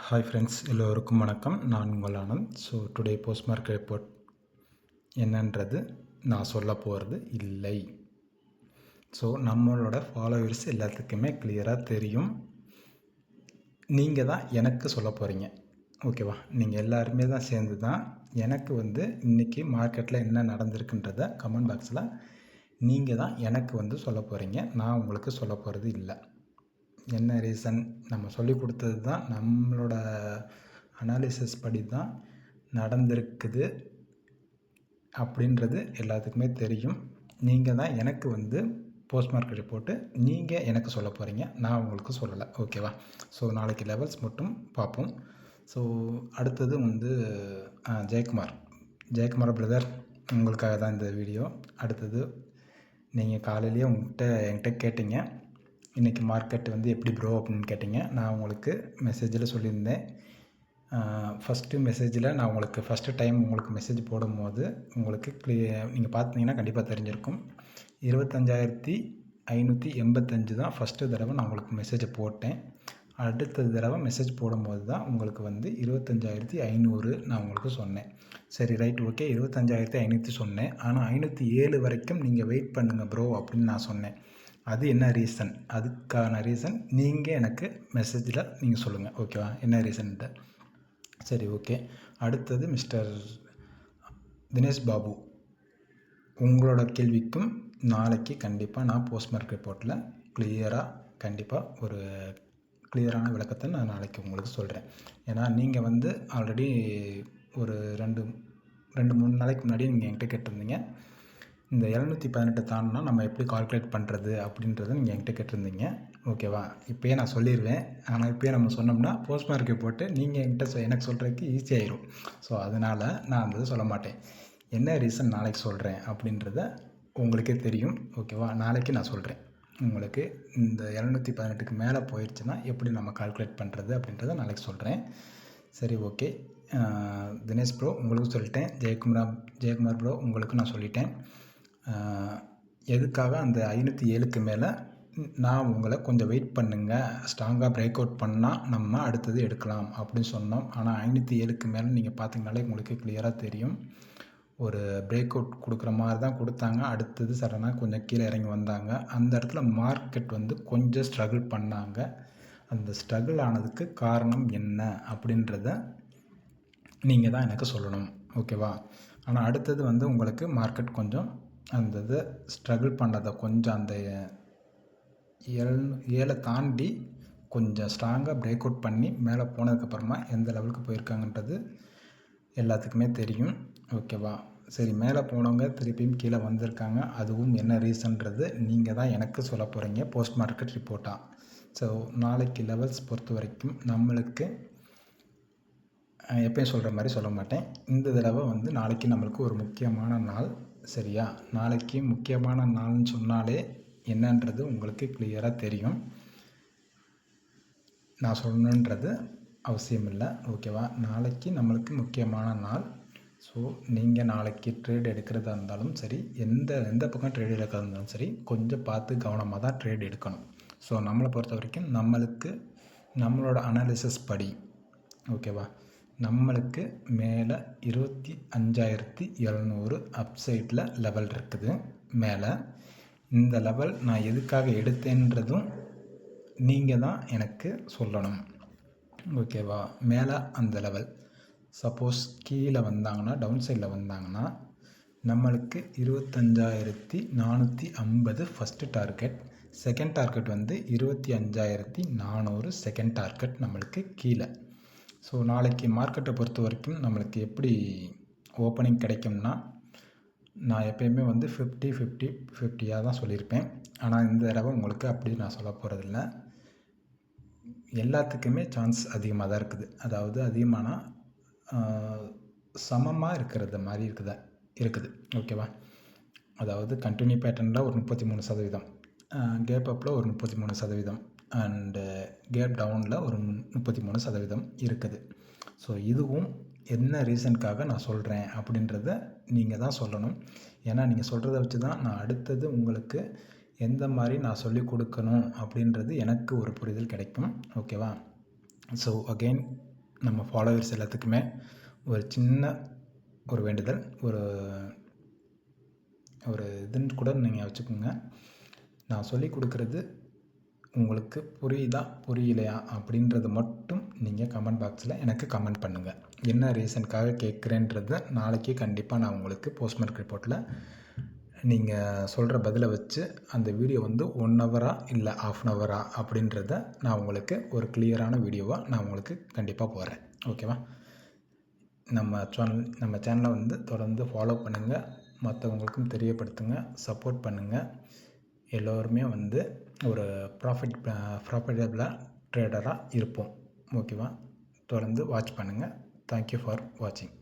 Hi friends, எல்லோருக்கும் வணக்கம். நான் உங்கள் Anand. Today post market report என்னன்றது நான் சொல்ல போகிறது இல்லை. நம்மளோட ஃபாலோவர்ஸ் எல்லாத்துக்குமே கிளியராக தெரியும். நீங்கள் தான் எனக்கு சொல்ல போகிறீங்க, ஓகேவா? நீங்கள் எல்லாருமே தான் சேர்ந்து தான் எனக்கு இன்றைக்கி மார்க்கெட்டில் என்ன நடந்திருக்குன்றத கமெண்ட் பாக்ஸில் நீங்கள் தான் எனக்கு சொல்ல போகிறீங்க. நான் உங்களுக்கு சொல்ல போகிறது இல்லை. என்ன ரீசன்? நம்ம சொல்லி கொடுத்தது தான், நம்மளோட அனாலிசிஸ் படி தான் நடந்திருக்குது அப்படின்றது எல்லாத்துக்குமே தெரியும். நீங்கள் தான் எனக்கு போஸ்ட் மார்க்கெட் ரிப்போர்ட்டு நீங்கள் எனக்கு சொல்ல போகிறீங்க, நான் உங்களுக்கு சொல்லலை, ஓகேவா? நாளைக்கு லெவல்ஸ் மட்டும் பார்ப்போம். அடுத்தது ஜெயக்குமார் பிரதர், உங்களுக்காக தான் இந்த வீடியோ. அடுத்தது நீங்கள் காலையிலேயே என்கிட்ட கேட்டீங்க, இன்றைக்கி மார்க்கெட் எப்படி ப்ரோ அப்படின்னு கேட்டிங்க. நான் உங்களுக்கு மெசேஜில் சொல்லியிருந்தேன். ஃபஸ்ட்டு மெசேஜில் நான் உங்களுக்கு ஃபஸ்ட்டு டைம் உங்களுக்கு மெசேஜ் போடும்போது உங்களுக்கு நீங்கள் பார்த்தீங்கன்னா கண்டிப்பாக தெரிஞ்சிருக்கும். 25,585 தான் ஃபஸ்ட்டு தடவை நான் உங்களுக்கு மெசேஜை போட்டேன். அடுத்த தடவை மெசேஜ் போடும்போது தான் உங்களுக்கு 25,500 நான் உங்களுக்கு சொன்னேன். சரி, ரைட், ஓகே, 25,500 சொன்னேன். ஆனால் 507 வரைக்கும் நீங்கள் வெயிட் பண்ணுங்கள் ப்ரோ அப்படின்னு நான் சொன்னேன். அது என்ன ரீசன்? அதுக்கான ரீசன் நீங்கள் எனக்கு மெசேஜில் நீங்கள் சொல்லுங்கள், ஓகேவா? என்ன ரீசன்ட்டு. சரி, ஓகே. அடுத்தது மிஸ்டர் தினேஷ் பாபு, உங்களோட கேள்விக்கும் நாளைக்கு கண்டிப்பாக நான் போஸ்ட் மார்க்கெட் ரிப்போர்ட்டில் கண்டிப்பாக ஒரு கிளியரான விளக்கத்தை நான் நாளைக்கு உங்களுக்கு சொல்கிறேன். ஏன்னா நீங்கள் ஆல்ரெடி ஒரு 2-3 நாளைக்கு முன்னாடி நீங்கள் என்கிட்ட கேட்டிருந்தீங்க, இந்த 718 தாண்டினா நம்ம எப்படி கால்குலேட் பண்ணுறது அப்படின்றத நீங்கள் என்கிட்ட கேட்டிருந்தீங்க, ஓகேவா? இப்போயே நான் சொல்லிடுவேன். ஆனால் இப்போயே நம்ம சொன்னோம்னா போஸ்ட் மார்க்கெட் போட்டு நீங்கள் என்கிட்ட எனக்கு சொல்கிறதுக்கு ஈஸியாகிடும். அதனால் நான் சொல்ல மாட்டேன். என்ன ரீசன் நாளைக்கு சொல்கிறேன் அப்படின்றத உங்களுக்கே தெரியும், ஓகேவா? நாளைக்கு நான் சொல்கிறேன் உங்களுக்கு. இந்த 718க்கு மேலே போயிடுச்சுன்னா எப்படி நம்ம கால்குலேட் பண்ணுறது அப்படின்றத நாளைக்கு சொல்கிறேன். சரி, ஓகே. தினேஷ் ப்ரோ உங்களுக்கு சொல்லிட்டேன். ஜெயக்குமார் ப்ரோ உங்களுக்கு நான் சொல்லிட்டேன். எதுக்காக அந்த 507க்கு மேலே நான் உங்களை கொஞ்சம் வெயிட் பண்ணுங்கள், ஸ்ட்ராங்காக பிரேக் அவுட் பண்ணால் நம்ம அடுத்தது எடுக்கலாம் அப்படின்னு சொன்னோம். ஆனால் 507க்கு மேலே நீங்கள் பார்த்தீங்கனாலே உங்களுக்கு கிளியராக தெரியும், ஒரு பிரேக் அவுட் கொடுக்குற மாதிரி தான் கொடுத்தாங்க. அடுத்தது சடனாக கொஞ்சம் கீழே இறங்கி வந்தாங்க. அந்த இடத்துல மார்க்கெட் கொஞ்சம் ஸ்ட்ரகிள் பண்ணாங்க. அந்த ஸ்ட்ரகிள் ஆனதுக்கு காரணம் என்ன அப்படின்றத நீங்கள் தான் எனக்கு சொல்லணும், ஓகேவா? ஆனால் அடுத்தது உங்களுக்கு மார்க்கெட் கொஞ்சம் அந்த இதை ஸ்ட்ரகிள் பண்ணதை கொஞ்சம் அந்த 7 தாண்டி கொஞ்சம் ஸ்ட்ராங்காக பிரேக் அவுட் பண்ணி மேலே போனதுக்கப்புறமா எந்த லெவலுக்கு போயிருக்காங்கன்றது எல்லாத்துக்குமே தெரியும், ஓகேவா? சரி, மேலே போனவங்க திருப்பியும் கீழே வந்திருக்காங்க. அதுவும் என்ன ரீசன்றது நீங்கள் தான் எனக்கு சொல்ல போகிறீங்க போஸ்ட் மார்க்கெட் ரிப்போர்ட்டாக. நாளைக்கு லெவல்ஸ் பொறுத்த வரைக்கும் நம்மளுக்கு எப்பயும் சொல்கிற மாதிரி சொல்ல மாட்டேன். இந்த தடவை நாளைக்கு நம்மளுக்கு ஒரு முக்கியமான நாள், சரியா? நாளைக்கு முக்கியமான நாள்னு சொன்னாலே என்னன்றது உங்களுக்கு கிளியராக தெரியும். நான் சொல்லணுன்றது அவசியம் இல்லை, ஓகேவா? நாளைக்கு நம்மளுக்கு முக்கியமான நாள். நீங்கள் நாளைக்கு ட்ரேட் எடுக்கிறதா இருந்தாலும் சரி, எந்த பக்கம் ட்ரேட் எடுக்கிறதா இருந்தாலும் சரி, கொஞ்சம் பார்த்து கவனமாக தான் ட்ரேட் எடுக்கணும். நம்மளை பொறுத்த வரைக்கும் நம்மளோட அனாலிசிஸ் படி, ஓகேவா, நம்மளுக்கு மேலே 25,700 அப்சைடில் லெவல் இருக்குது. மேலே இந்த லெவல் நான் எதுக்காக எடுத்தேன்றதும் நீங்கள் தான் எனக்கு சொல்லணும், ஓகேவா? மேலே அந்த லெவல் சப்போஸ் கீழே வந்தாங்கன்னா, டவுன் சைடில் வந்தாங்கன்னா, நம்மளுக்கு 25,450 first target. Second target 25,400 second target நம்மளுக்கு கீழே. நாளைக்கு மார்க்கெட்டை பொறுத்த வரைக்கும் நம்மளுக்கு எப்படி ஓப்பனிங் கிடைக்கும்னா, நான் எப்போயுமே 50-50-50யாக தான் சொல்லியிருப்பேன். ஆனால் இந்த தடவை உங்களுக்கு அப்படி நான் சொல்ல போகிறதில்ல. எல்லாத்துக்குமே சான்ஸ் அதிகமாக தான் இருக்குது. அதாவது அதிகமானால் சமமாக இருக்கிறது மாதிரி இருக்குது, ஓகேவா? அதாவது கண்டினியூ பேட்டர்னில் ஒரு 33%, கேப் அப்பில் ஒரு 33%, அண்டு கேப் டவுனில் ஒரு 33% இருக்குது. இதுவும் என்ன ரீசனுக்காக நான் சொல்கிறேன் அப்படின்றத நீங்கள் தான் சொல்லணும். ஏன்னா நீங்கள் சொல்கிறத வச்சு தான் நான் அடுத்தது உங்களுக்கு எந்த மாதிரி நான் சொல்லிக் கொடுக்கணும் அப்படின்றது எனக்கு ஒரு புரிதல் கிடைக்கும், ஓகேவா? ஸோ அகெயின் நம்ம ஃபாலோவர்ஸ் எல்லாத்துக்குமே ஒரு சின்ன ஒரு வேண்டுதல், ஒரு ஒரு இதுன்னு கூட நீங்கள் வச்சுக்கோங்க. நான் சொல்லிக் கொடுக்குறது உங்களுக்கு புரியுதா புரியலையா அப்படின்றத மட்டும் நீங்கள் கமெண்ட் பாக்ஸில் எனக்கு கமெண்ட் பண்ணுங்கள். என்ன ரீசனுக்காக கேட்குறேன்றத நாளைக்கு கண்டிப்பாக நான் உங்களுக்கு போஸ்ட்மார்க் ரிப்போர்ட்டில் நீங்கள் சொல்கிற பதிலை வச்சு அந்த வீடியோ வந்து 1 ஹவரா இல்லை ½ ஹவரா அப்படின்றத நான் உங்களுக்கு ஒரு கிளியரான வீடியோவாக நான் உங்களுக்கு கண்டிப்பாக போடுறேன். ஓகேவா? நம்ம சேனலை வந்து தொடர்ந்து ஃபாலோ பண்ணுங்கள், மற்றவங்களுக்கும் தெரியப்படுத்துங்க, சப்போர்ட் பண்ணுங்கள். எல்லோருமே வந்து ஒரு ப்ராஃபிட்டபிளாக ட்ரேடராக இருப்போம். ஓகேவா? தொடர்ந்து வாட்ச் பண்ணுங்கள். தேங்க்யூ ஃபார் வாட்சிங்.